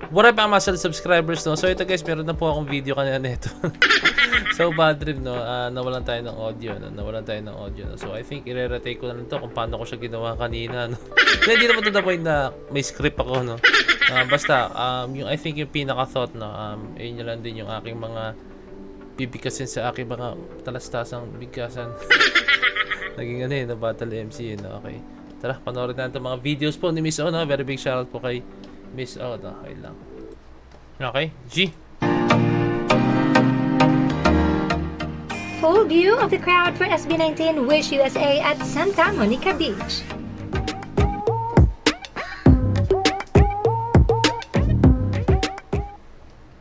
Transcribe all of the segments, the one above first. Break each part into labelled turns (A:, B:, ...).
A: What up mga muscle subscribers, no? So ito guys, meron na po akong video kanina nito. So bad trip, no? Nawalan tayo ng audio, no? No? So I think i-retake ko na lang to kung paano ko siya ginawa kanina, no? Hindi naman to the point na may script ako, no? Basta, I think yung pinaka-thought, no? Yun lang din yung aking mga bibigkasin sa aking mga talastasang bigkasan. Naging na battle MC, no? Okay. Tara, panoorin natin mga videos po ni Miss O, no? Very big shoutout po kay Miss O, no? Okay lang. Okay, G.
B: Full view of the crowd for SB19 Wish USA at Santa Monica Beach.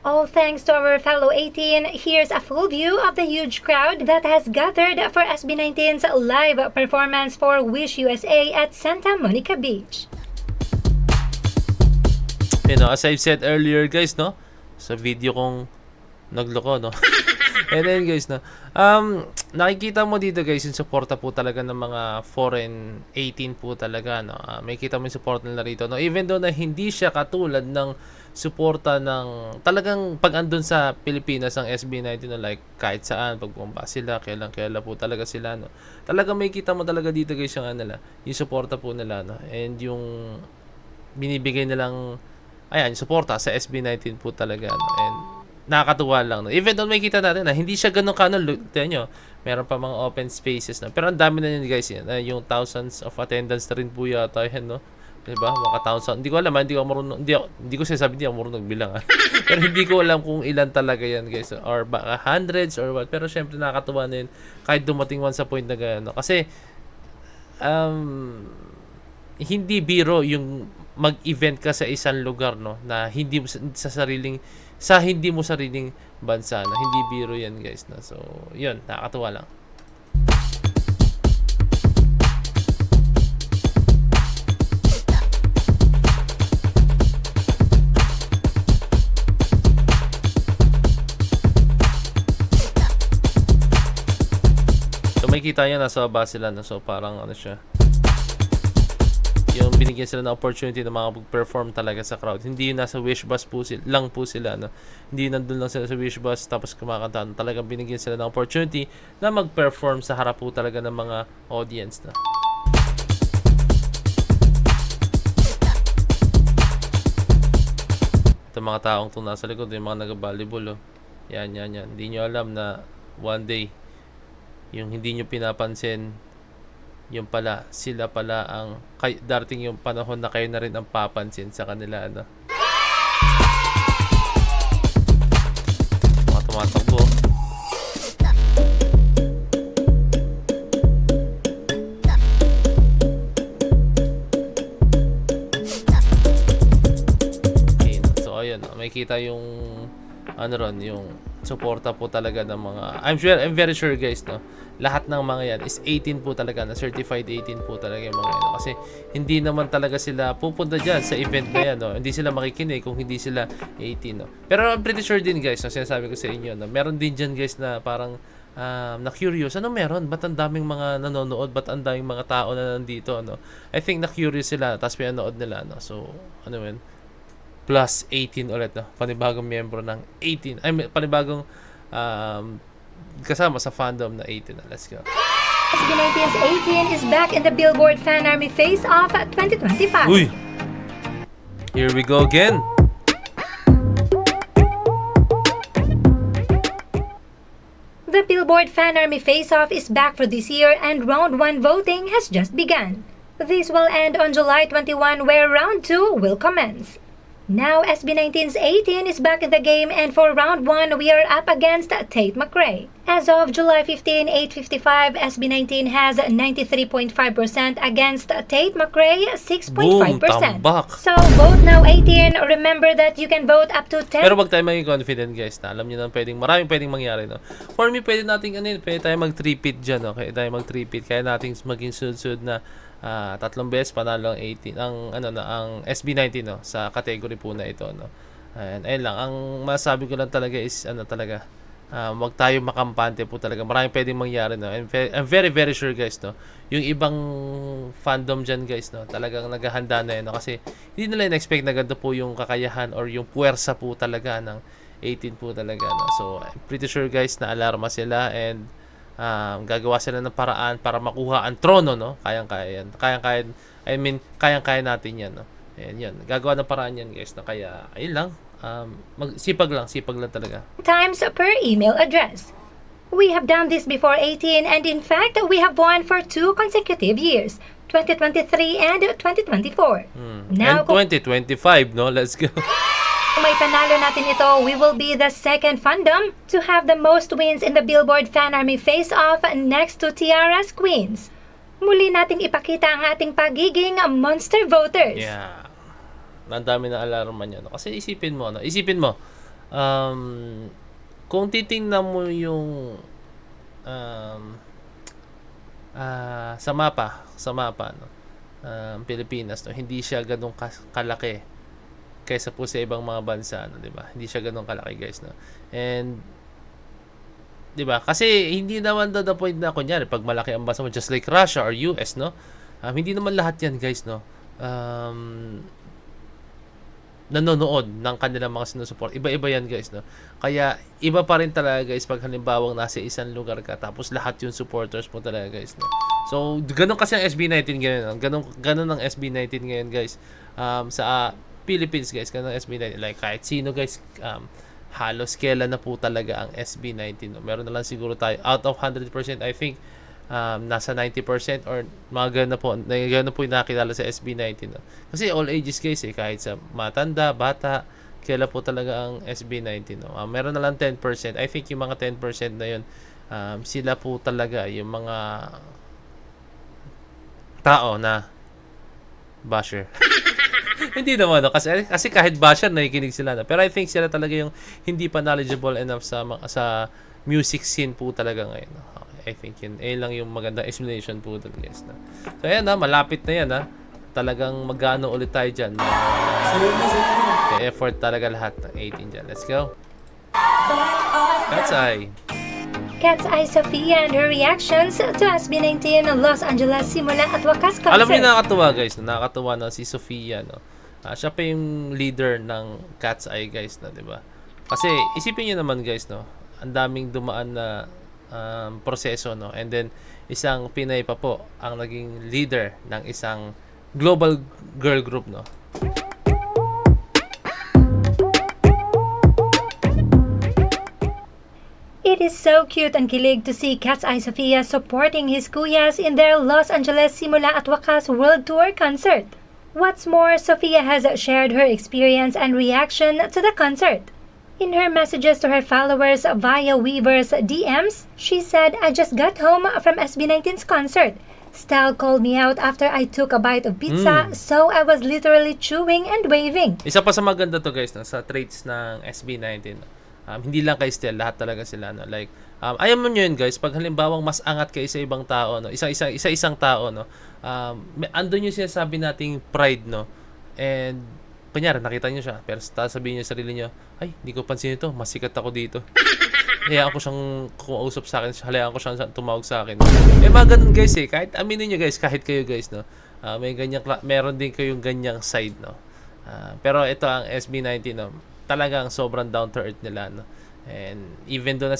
B: All thanks to our fellow 18, here's a full view of the huge crowd that has gathered for SB19's live performance for Wish USA at Santa Monica Beach.
A: You know, as I've said earlier guys, no? Sa video kong nagloko, no? And then guys, no? Nakikita mo dito guys, yung suporta po talaga ng mga foreign 18 po talaga, no? May kita mo yung support nila rito, no? Even though na hindi siya katulad ng suporta ng talagang pag andun sa Pilipinas ang SB19, no? Like kahit saan, pag bumaba sila, kailan po talaga sila, no? Talagang may kita mo talaga dito guys yung yung suporta po nila, no? And yung binibigay nilang ayan, yung suporta sa SB19 po talaga, no? And nakakatuwa lang, no? Even though may kita natin na hindi siya ganun tignan nyo, meron pa mga open spaces na. Pero ang dami na yun guys, yan. Yung thousands of attendance na rin po yata yan, no? Diba? Mga thousand. Hindi ko alam, hindi ko marunong, hindi ko sinasabi, hindi ako marunong bilang. Pero hindi ko alam kung ilan talaga yan guys. Or baka hundreds or what. Pero syempre nakakatuwa na yun kahit dumating man sa point na gano'n, no? Kasi hindi biro yung mag-event ka sa isang lugar, no, na hindi mo hindi mo sariling bansa, na hindi biro yan guys, na. So yun, nakakatuwa lang. So may kita niya nasa baba sila, no? So parang siya, yung binigyan sila ng opportunity na makapag-perform talaga sa crowd. Hindi yung nasa wish bus po lang po sila, no? Hindi nandun lang sila sa wish bus tapos kumakanta. Talagang binigyan sila ng opportunity na mag-perform sa harap po talaga ng mga audience, na. Ito mga taong itong nasa likod, yung mga nag-volleyball, oh. Yan. Hindi nyo alam na one day, yung hindi nyo pinapansin, yung pala, sila pala ang darating yung panahon na kayo na rin ang papansin sa kanila, ano. Mga tumatakbo. Okay, so ayun, may kita yung yung suporta po talaga ng mga, I'm very sure guys, no, lahat ng mga yan is 18 po talaga, na certified 18 po talaga yung mga yan, no? Kasi hindi naman talaga sila pupunta dyan sa event na yan, no? Hindi sila makikinig kung hindi sila 18, no? Pero I'm pretty sure din guys, no, sinasabi ko sa inyo, no, meron din dyan guys na parang na curious, ano meron? Ba't ang daming mga nanonood? Ba't ang daming mga tao na nandito, no? I think na curious sila, tapos pinanood nila, no? So ano yun, plus 18 ulit, no? Panibagong miyembro ng 18. Panibagong kasama sa fandom na 18. Let's go.
B: SB19's 18 is back in the Billboard Fan Army Face Off 2025.
A: Uy! Here we go again.
B: The Billboard Fan Army Face Off is back for this year and Round 1 voting has just begun. This will end on July 21 where Round 2 will commence. Now SB19's 18 is back in the game, and for round 1 we are up against Tate McRae. As of July 15, 8:55, SB19 has 93.5% against Tate McRae 6.5%.
A: Boom, tambak.
B: So vote now 18. Remember that you can vote up to 10.
A: Pero wag tayo maging confident guys, na alam niyo na maraming pwedeng mangyari, no. For me, pwede nating pwede tayo mag-3-peat diyan, no. Kaya tayo mag-3-peat, kaya nating maging sunod-sunod na tatlong beses panalo ang 18 ang SB19, no, sa category po na ito, no. And ayun lang, ang masasabi ko lang talaga is talaga wag tayo makampante po talaga. Maraming pwedeng mangyari, no? And I'm very, very sure, guys, no? Yung ibang fandom dyan, guys, no? Talagang naghahanda na yun, no? Kasi hindi nila in-expect na ganito po yung kakayahan or yung puwersa po talaga ng 18 po talaga, no? So, I'm pretty sure, guys, na alarma sila and gagawa sila ng paraan para makuha ang trono, no? Kayang-kaya yan. Kayang-kaya natin yan, no? Ayan, yan. Gagawa ng paraan yan, guys, no? Kaya, ayun lang. Sipag lang talaga.
B: Times per email address. We have done this before 18 and in fact, we have won for 2 consecutive years, 2023 and 2024. Now,
A: And 2025, no? Let's go.
B: kung may panalo natin ito, we will be the second fandom to have the most wins in the Billboard Fan Army Face-Off next to Tiara's Queens. Muli nating ipakita ang ating pagiging monster voters.
A: Yeah. Ang dami na alarma niya, no? Kasi isipin mo, kung titingnan mo yung sa mapa, no? Pilipinas, no? Hindi siya ganun kalaki kaysa po sa ibang mga bansa, no? 'Di ba? Hindi siya ganun kalaki, guys, no? And 'di ba? Kasi hindi naman the point na kunyari pag malaki ang bansa mo just like Russia or US, no? Hindi naman lahat 'yan, guys, no? Nanonood ng kanilang mga sinusuport. Iba-iba yan, guys, no? Kaya, iba pa rin talaga, guys, pag halimbawang nasa isang lugar ka, tapos lahat yung supporters mo talaga, guys, no? So, ganun kasi ang SB19 ngayon, no? Ganun ang SB19 ngayon, guys. Sa Philippines, guys, ganun ang SB19. Like, kahit sino, guys, halos kailan na po talaga ang SB19, no? Meron na lang siguro tayo, out of 100%, I think, nasa 90% or mga gano'n po yung nakilala sa SB19, no? Kasi all ages, guys, kahit sa matanda, bata, kailan po talaga ang SB19, no? Meron na lang 10%. I think yung mga 10% na yun, sila po talaga yung mga tao na basher. Hindi naman, no? Kasi kahit basher, nakikinig sila, no? Pero I think sila talaga yung hindi pa knowledgeable enough sa music scene po talaga ngayon, no? I think yun. Lang yung magandang explanation po doon, guys, na. So, ayan, malapit na yan, Talagang magano ulit tayo dyan. Effort talaga lahat ng 18 dyan. Let's go. Cat's Eye.
B: Cat's Eye Sophia and her reactions to SB19 Los Angeles simula at wakas concert.
A: Alam niyo, nakakatuwa, guys. Nakakatuwa na si Sophia, no? Siya pa yung leader ng Cat's Eye, guys, na, di ba? Kasi, isipin niyo naman, guys, no? Ang daming dumaan na proseso, no? And then isang Pinay pa po ang naging leader ng isang global girl group, no?
B: It is so cute and kilig to see Cat's Eye Sophia supporting his kuyas in their Los Angeles Simula at Wakas World Tour concert. What's more, Sophia has shared her experience and reaction to the concert. In her messages to her followers via Weaver's DMs, she said, "I just got home from SB19's concert. Style called me out after I took a bite of pizza, so I was literally chewing and waving."
A: Isa pa sa maganda to, guys, no? Sa traits ng SB19. Hindi lang kay Stell, lahat talaga sila, no? Like, ayaw mo nyo yun, guys, pag halimbawang mas angat kayo sa ibang tao, no? Isang tao, no? Andun yung sinasabi nating pride, no? And kunyari, nakita nyo siya, pero sabihin nyo sa sarili nyo, ay, hindi ko pansin ito, mas sikat ako dito. Hayaan ko siyang kumausap sa akin, hayaan ko siyang tumawag sa akin. Mga ganun, guys, kahit aminin nyo, guys, kahit kayo, guys, no, meron din kayong ganyang side, no. Pero ito ang SB19, no, talagang sobrang down to earth nila, no. And even though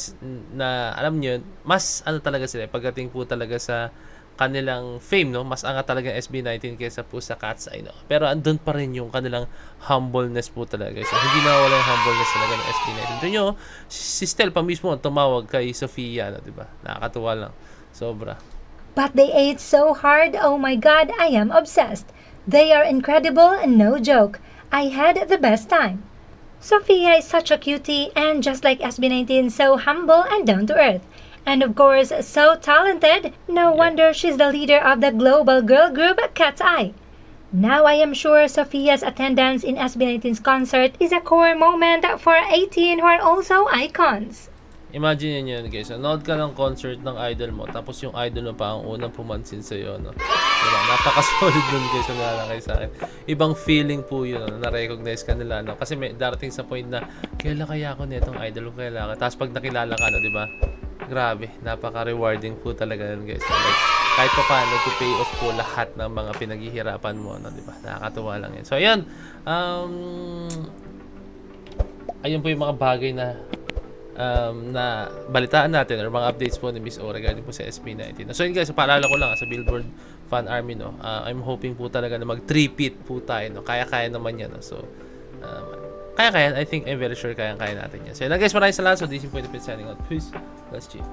A: na alam nyo, mas talaga sila, pagdating po talaga sa kanilang fame, no, mas angat talaga ang SB19 kaysa po sa Cat's Eye, no. Pero andun pa rin yung kanilang humbleness po talaga, guys. So, hindi nawawala yung humbleness talaga ng SB19. Doon nyo, si Stell pa mismo tumawag kay Sophia, no, diba? Nakakatuwa lang. Sobra.
B: But they ate so hard, oh my god, I am obsessed. They are incredible and no joke. I had the best time. Sophia is such a cutie and just like SB19, so humble and down to earth. And of course, so talented, no wonder she's the leader of the global girl group Cat's Eye. Now I am sure Sophia's attendance in SB19's concert is a core moment for 18 who are also icons.
A: Imagine niyo yun guys, nanood ka ng concert ng idol mo, tapos yung idol mo pa ang unang pumansin sa'yo, no? Diba? Napaka-solid nun guys, yung nalakay sa akin. Ibang feeling po yun, no? Na-recognize ka nila, no? Kasi may darating sa point na, kailan kaya ako nitong idol ko, kailan ka? Tapos pag nakilala ka, no, diba? Grabe, napaka-rewarding po talaga nun guys. Like, kahit pa paano, to pay off po lahat ng mga pinaghihirapan mo, no? Diba? Nakakatuwa lang yun. So, ayun. Ayun po yung mga bagay na balitaan natin or mga updates po ni Miss O regarding po sa SB19. So yun guys, paalala ko lang sa Billboard Fan Army, no, I'm hoping po talaga na mag-3-peat po tayo, no. Kaya-kaya naman yan, no. So kaya-kaya, I think I'm very sure kaya natin yan. So yun lang guys, maraming salamat. So this is Point of Signing out. Peace. Let's cheer.